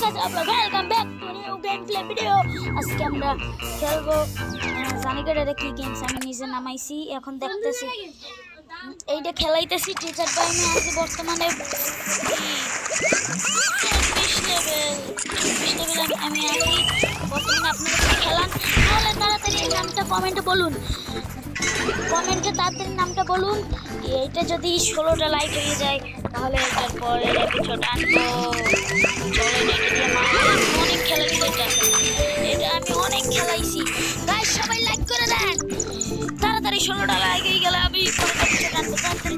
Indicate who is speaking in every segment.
Speaker 1: Guys আপনারা welcome back to new game play video. আজকে আমরা খেলবো জানি কেটে কি গেমস আমি নিজে নামাইছি এখন দেখতেছি এইটা খেলাইতেছি টিচার টাইমে আছে বর্তমানে 24 লেভেল আমি আছি বর্তমানে। আপনারা খেলান তাহলে তাড়াতাড়ি নামটা কমেন্টে বলুন, কমেন্টে তাড়াতাড়ি নামটা বলুন। এইটা যদি 16টা লাইক হয়ে যায় তাহলে এটার পরে এপিসোড আনবো। চলেন এটা দিয়ে অনেক খেলাইছি, এটা আমি অনেক খেলাইছি গাইস, সবাই লাইক করে দেন তাড়াতাড়ি। 16টা লাইক হয়ে গেলে আমি এপিসোড আনবো। তাড়াতাড়ি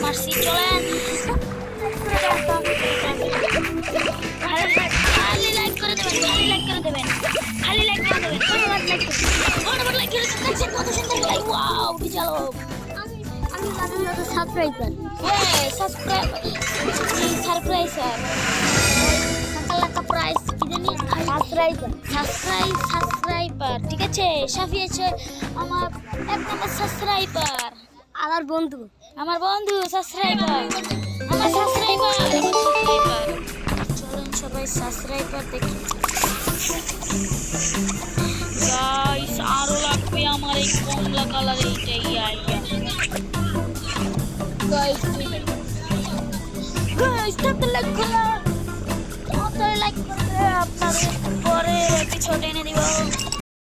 Speaker 1: মারছি, চলেন খালি লাইক করে দেবেন, খালি লাইক করে দেবেন, খালি লাইক করে দেবেন, বড় লাইক করে দেবেন। কত সুন্দর লাইক, ওয়াও চলো। আমি সাবস্ক্রাইবার, হ্যাঁ সারপ্রাইজ স্যার টাকা প্রাইস কি জানি সাবস্ক্রাইবার ঠিক আছে। সাফি আছে আমার এক নম্বর সাবস্ক্রাইবার, আমার বন্ধু সাবস্ক্রাইবার, আমার সাবস্ক্রাইবার। চলুন সবাই সাবস্ক্রাইবার দেখি গাইস, আরো লাগবে আমার এই কমলা কালার এইটাই আইয়া গাইস। লাইক করো, লাইক করে আপনাদের পরে এপিসোড এনে দিব।